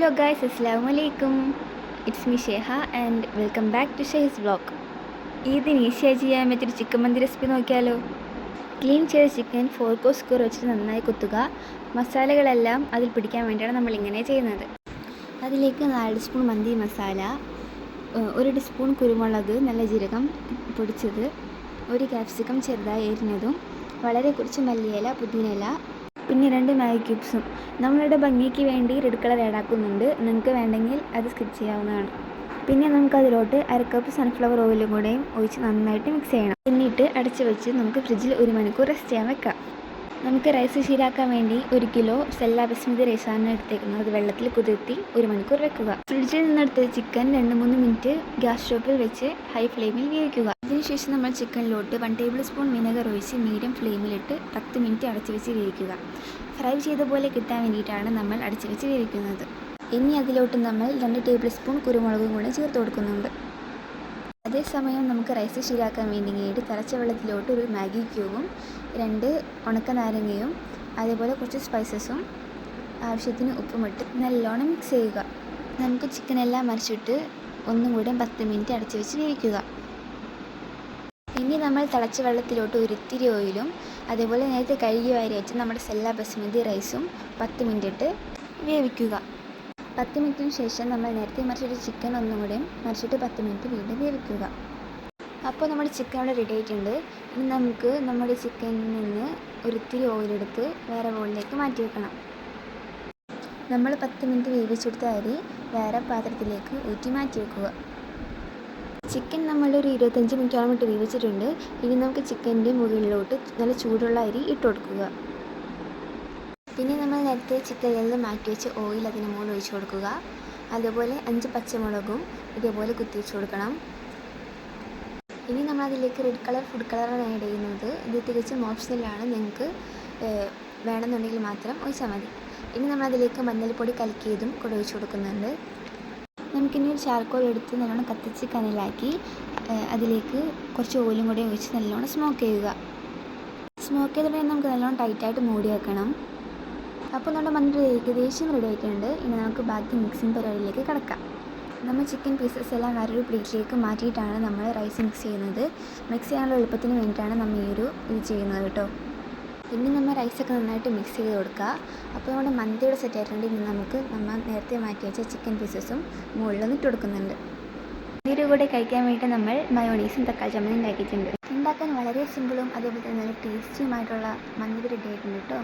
Hello guys, Assalamu alaikum. It's me Sheha and welcome back to Sheha's vlog. ഇതിന് ഈസിയായി ചെയ്യാൻ പറ്റിയൊരു chicken മന്തി recipe നോക്കിയാലോ. ക്ലീൻ ചെയ്ത ചിക്കൻ 4 കോഴ്സ് സ്ക്വയർ വെച്ചിട്ട് നന്നായി കുത്തുക. മസാലകളെല്ലാം അതിൽ പിടിക്കാൻ വേണ്ടിയാണ് നമ്മളിങ്ങനെ ചെയ്യുന്നത്. അതിലേക്ക് 4 സ്പൂൺ മന്തി മസാല, 1 ടീസ്പൂൺ കുരുമുളക്, നല്ല ജീരകം പൊടിച്ചത്, 1 ക്യാപ്സിക്കം ചെറുതായി എരിഞ്ഞതും, വളരെ കുറച്ച് മല്ലിയില, പുതിനയില, പിന്നെ 2 മാഗി ക്യൂബ്സും. നമ്മളുടെ ഭംഗിക്ക് വേണ്ടി റെഡ് കളർ ആഡ് ആക്കുന്നുണ്ട്, നിങ്ങൾക്ക് വേണ്ടെങ്കിൽ അത് സ്കിപ്പ് ചെയ്യാവുന്നതാണ്. പിന്നെ നമുക്കതിലോട്ട് 1/2 കപ്പ് സൺഫ്ലവർ ഓയിലും കൂടെയും ഒഴിച്ച് നന്നായിട്ട് മിക്സ് ചെയ്യണം. എന്നിട്ട് അടച്ച് വെച്ച് നമുക്ക് ഫ്രിഡ്ജിൽ 1 മണിക്കൂർ റെസ്റ്റ് ചെയ്യാൻ വെക്കാം. നമുക്ക് റൈസ് ശീലാക്കാൻ വേണ്ടി 1 കിലോ സെല്ല ബസ്മതി റൈസാണ് എടുത്തേക്കുന്നത്. അത് വെള്ളത്തിൽ കുതിർത്തി 1 മണിക്കൂർ വെക്കുക. ഫ്രിഡ്ജിൽ നിന്നെടുത്ത ചിക്കൻ 2-3 മിനിറ്റ് ഗ്യാസ് സ്റ്റോപ്പിൽ വെച്ച് ഹൈ ഫ്ലെയിമിൽ വേവിക്കുക. അതിനുശേഷം നമ്മൾ ചിക്കനിലോട്ട് 1 ടേബിൾ സ്പൂൺ വിനെഗർ ഒഴിച്ച് മീഡിയം ഫ്ലെയിമിലിട്ട് 10 മിനിറ്റ് അടച്ചു വെച്ച് വേവിക്കുക. ഫ്രൈ ചെയ്ത പോലെ കിട്ടാൻ വേണ്ടിയിട്ടാണ് നമ്മൾ അടച്ചു വെച്ച് വേവിക്കുന്നത്. ഇനി അതിലോട്ട് നമ്മൾ 2 ടേബിൾ സ്പൂൺ കുരുമുളകും കൂടെ ചേർത്ത് കൊടുക്കുന്നുണ്ട്. അതേസമയം നമുക്ക് റൈസ് ശീലാക്കാൻ വേണ്ടിയിട്ട് തിളച്ച വെള്ളത്തിലോട്ട് 1 മാഗി ക്യൂബും 2 ഉണക്ക നാരങ്ങയും അതേപോലെ കുറച്ച് സ്പൈസസും ആവശ്യത്തിന് ഉപ്പുമിട്ട് നല്ലോണം മിക്സ് ചെയ്യുക. നമുക്ക് ചിക്കനെല്ലാം മറിച്ചിട്ട് ഒന്നും കൂടെ 10 മിനിറ്റ് അടച്ചു വെച്ച് വേവിക്കുക. ഇനി നമ്മൾ തിളച്ച വെള്ളത്തിലോട്ട് ഒരിത്തിരി ഓയിലും അതേപോലെ നേരത്തെ കഴുകി വാരി വെച്ച് നമ്മുടെ സെല്ല ബസ്മതി റൈസും 10 മിനിറ്റ് ഇട്ട് വേവിക്കുക. 10 മിനിറ്റിന് ശേഷം നമ്മൾ നേരത്തെ മറിച്ചിട്ട് ചിക്കൻ ഒന്നും കൂടെ മറിച്ചിട്ട് 10 മിനിറ്റ് വീണ്ടും വേവിക്കുക. അപ്പോൾ നമ്മുടെ ചിക്കൻ ഇവിടെ റെഡി ആയിട്ടുണ്ട്. ഇനി നമുക്ക് നമ്മുടെ ചിക്കനിൽ നിന്ന് ഒരിത്തിരി ഓയിലെടുത്ത് വേറെ ബൗളിലേക്ക് മാറ്റി വെക്കണം. നമ്മൾ 10 മിനിറ്റ് വേവിച്ചെടുത്ത അരി വേറെ പാത്രത്തിലേക്ക് ഊറ്റി മാറ്റി വെക്കുക. ചിക്കൻ നമ്മളൊരു 25 മിനിറ്റോളം ഇട്ട് വേവിച്ചിട്ടുണ്ട്. ഇനി നമുക്ക് ചിക്കൻ്റെ മുകളിലോട്ട് നല്ല ചൂടുള്ള അരി ഇട്ട് കൊടുക്കുക. പിന്നെ നമ്മൾ നേരത്തെ ചിക്കനിൽ നിന്ന് മാറ്റി വെച്ച് ഓയിൽ അതിന് മുകളിൽ ഒഴിച്ച് കൊടുക്കുക. അതുപോലെ 5 പച്ചമുളകും ഇതേപോലെ കുത്തി വെച്ച് കൊടുക്കണം. ഇനി നമ്മൾ അതിലേക്ക് റെഡ് കളർ ഫുഡ് കളറാണ് ആഡ് ചെയ്യുന്നത്. ഇത് തികച്ചും ഓപ്ഷണലാണ്, നിങ്ങൾക്ക് വേണമെന്നുണ്ടെങ്കിൽ മാത്രം ഒഴിച്ചാൽ മതി. ഇനി നമ്മളതിലേക്ക് മഞ്ഞൾപ്പൊടി കലക്കിയതും കൂടെ ഒഴിച്ച് കൊടുക്കുന്നുണ്ട്. നമുക്കിനി ഒരു ചാർക്കോൾ എടുത്ത് നല്ലോണം കത്തിച്ച് കനലാക്കി അതിലേക്ക് കുറച്ച് ഓയിലും കൂടെ ഒഴിച്ച് നല്ലോണം സ്മോക്ക് ചെയ്യുക. സ്മോക്ക് ചെയ്തിട്ടുണ്ടെങ്കിൽ നമുക്ക് നല്ലോണം ടൈറ്റായിട്ട് മൂടി വെക്കണം. അപ്പോൾ നമ്മുടെ മന്തി ഏകദേശം റെഡി ആയിട്ടുണ്ട്. ഇനി നമുക്ക് ബാക്കി മിക്സിങ് പരിപാടിയിലേക്ക് കിടക്കാം. നമ്മൾ ചിക്കൻ പീസസ് എല്ലാം വേറൊരു പ്ലേറ്റിലേക്ക് മാറ്റിയിട്ടാണ് നമ്മൾ റൈസ് മിക്സ് ചെയ്യുന്നത്. മിക്സ് ചെയ്യാനുള്ള എളുപ്പത്തിന് വേണ്ടിയിട്ടാണ് നമ്മൾ ഈ ഒരു ഇത് ചെയ്യുന്നത് കേട്ടോ. ഇനി നമ്മൾ റൈസൊക്കെ നന്നായിട്ട് മിക്സ് ചെയ്ത് കൊടുക്കുക. അപ്പോൾ നമ്മുടെ മന്തിയുടെ സെറ്റ് ആയിട്ടുണ്ട്. ഇനി നമുക്ക് നമ്മൾ നേരത്തെ മാറ്റി വെച്ച ചിക്കൻ പീസസും മുകളിലൊന്ന് ഇട്ട് കൊടുക്കുന്നുണ്ട്. ഇതിൻ്റെ കൂടെ കഴിക്കാൻ വേണ്ടി നമ്മൾ മയോണീസും തക്കാളി ചമ്മന്തിയും ഉണ്ടാക്കിയിട്ടുണ്ട്. ഉണ്ടാക്കാൻ വളരെ സിമ്പിളും അതേപോലെ തന്നെ നല്ല ടേസ്റ്റിയുമായിട്ടുള്ള മന്തി റെഡി ആയിട്ടുണ്ട് കേട്ടോ.